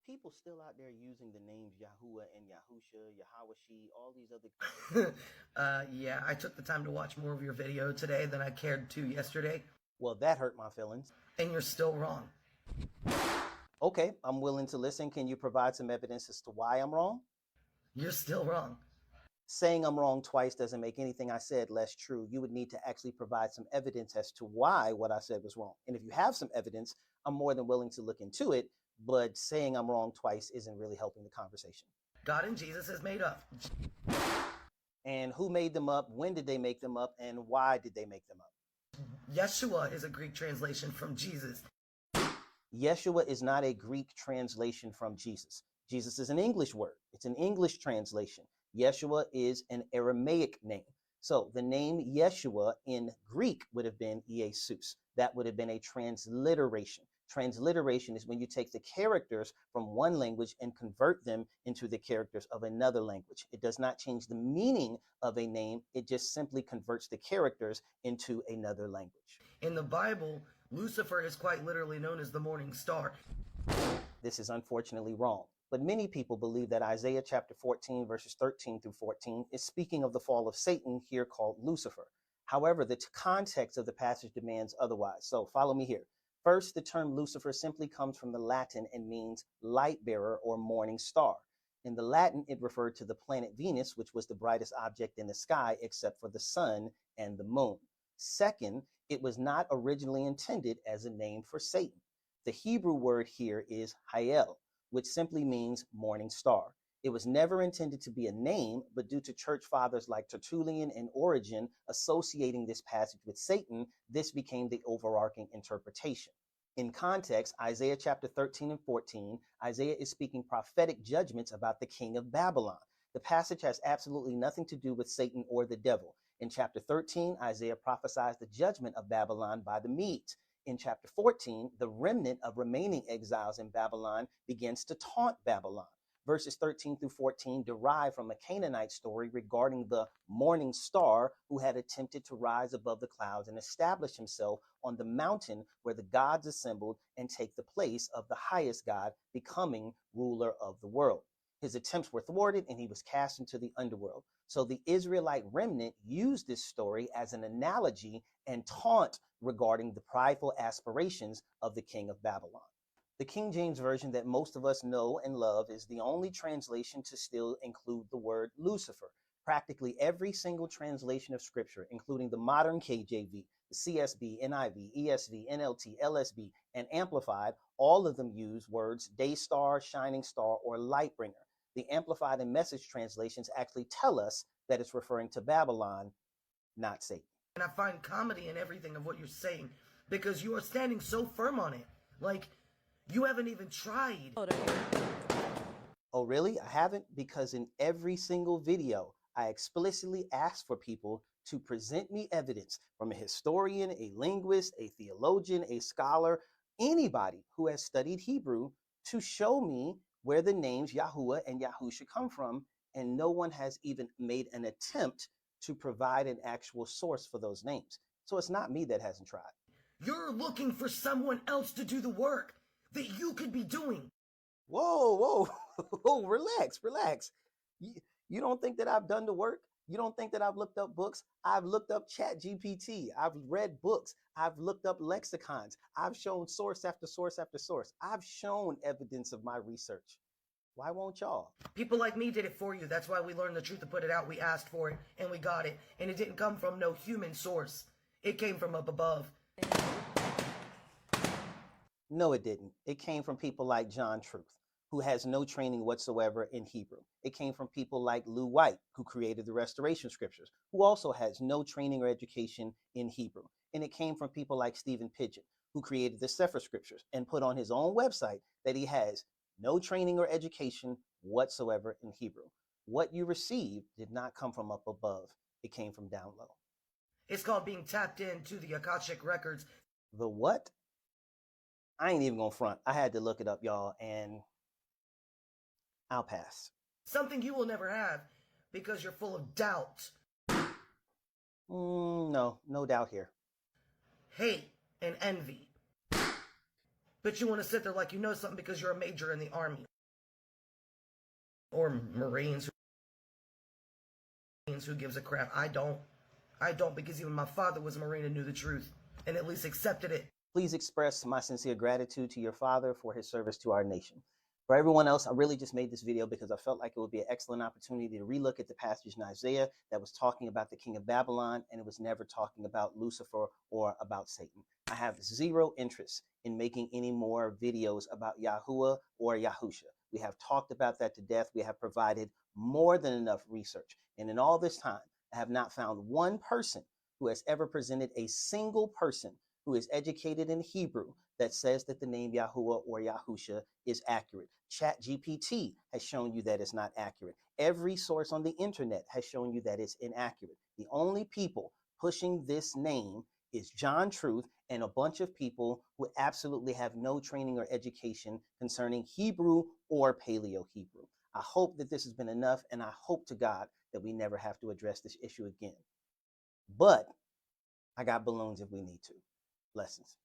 People still out there using the names Yahuah and Yahusha, Yahweh, all these other. Yeah, I took the time to watch more of your video today than I cared to yesterday. Well, that hurt my feelings. And you're still wrong. Okay, I'm willing to listen. Can you provide some evidence as to why I'm wrong? You're still wrong. Saying I'm wrong twice doesn't make anything I said less true. You would need to actually provide some evidence as to why what I said was wrong. And if you have some evidence, I'm more than willing to look into it. But saying I'm wrong twice isn't really helping the conversation. God and Jesus is made up. And who made them up? When did they make them up? And why did they make them up? Yeshua is a Greek translation from Jesus. Yeshua is not a Greek translation from Jesus. Jesus is an English word. It's an English translation. Yeshua is an Aramaic name. So the name Yeshua in Greek would have been Jesus. That would have been a transliteration. Transliteration is when you take the characters from one language and convert them into the characters of another language. It does not change the meaning of a name. It just simply converts the characters into another language. In the Bible, Lucifer is quite literally known as the morning star. This is unfortunately wrong. But many people believe that Isaiah chapter 14, verses 13 through 14 is speaking of the fall of Satan, here called Lucifer. However, the context of the passage demands otherwise. So follow me here. First, the term Lucifer simply comes from the Latin and means light bearer or morning star. In the Latin, it referred to the planet Venus, which was the brightest object in the sky except for the sun and the moon. Second, it was not originally intended as a name for Satan. The Hebrew word here is Hayel, which simply means morning star. It was never intended to be a name, but due to church fathers like Tertullian and Origen associating this passage with Satan, this became the overarching interpretation. In context, Isaiah chapter 13 and 14, Isaiah is speaking prophetic judgments about the king of Babylon. The passage has absolutely nothing to do with Satan or the devil. In chapter 13, Isaiah prophesies the judgment of Babylon by the Medes. In chapter 14, the remnant of remaining exiles in Babylon begins to taunt Babylon. Verses 13 through 14 derive from a Canaanite story regarding the morning star who had attempted to rise above the clouds and establish himself on the mountain where the gods assembled and take the place of the highest God, becoming ruler of the world. His attempts were thwarted and he was cast into the underworld. So the Israelite remnant used this story as an analogy and taunt regarding the prideful aspirations of the king of Babylon. The King James Version that most of us know and love is the only translation to still include the word Lucifer. Practically every single translation of scripture, including the modern KJV, the CSB, NIV, ESV, NLT, LSB, and Amplified, all of them use words day star, shining star, or light bringer. The Amplified and Message translations actually tell us that it's referring to Babylon, not Satan. And I find comedy in everything of what you're saying because you are standing so firm on it. Like, you haven't even tried. Oh, really? I haven't? Because in every single video, I explicitly asked for people to present me evidence from a historian, a linguist, a theologian, a scholar, anybody who has studied Hebrew to show me where the names Yahuah and Yahusha come from, and no one has even made an attempt to provide an actual source for those names. So it's not me that hasn't tried. You're looking for someone else to do the work that you could be doing. Whoa, whoa, relax. You don't think that I've done the work? You don't think that I've looked up books? I've looked up Chat GPT. I've read books. I've looked up lexicons. I've shown source after source after source. I've shown evidence of my research. Why won't y'all? People like me did it for you. That's why we learned the truth to put it out. We asked for it and we got it. And it didn't come from no human source. It came from up above. No, it didn't. It came from people like John Truth, who has no training whatsoever in Hebrew. It came from people like Lou White, who created the Restoration Scriptures, who also has no training or education in Hebrew. And it came from people like Stephen Pidgeon, who created the Sefer Scriptures and put on his own website that he has no training or education whatsoever in Hebrew. What you received did not come from up above. It came from down low. It's called being tapped into the Akashic records. The what? I ain't even gonna front. I had to look it up, y'all, and I'll pass. Something you will never have because you're full of doubt. No doubt here. Hate and envy. But you want to sit there like you know something because you're a major in the army. or Marines who gives a crap. I don't. Because even my father was a Marine and knew the truth and at least accepted it. Please express my sincere gratitude to your father for his service to our nation. For everyone else, I really just made this video because I felt like it would be an excellent opportunity to relook at the passage in Isaiah that was talking about the king of Babylon, and it was never talking about Lucifer or about Satan. I have zero interest in making any more videos about Yahuah or Yahusha. We have talked about that to death. We have provided more than enough research. And in all this time, I have not found one person who has ever presented a single person who is educated in Hebrew that says that the name Yahuah or Yahusha is accurate. Chat GPT has shown you that it's not accurate. Every source on the internet has shown you that it's inaccurate. The only people pushing this name is John Truth and a bunch of people who absolutely have no training or education concerning Hebrew or Paleo Hebrew. I hope that this has been enough, and I hope to God that we never have to address this issue again. But I got balloons if we need to. Blessings.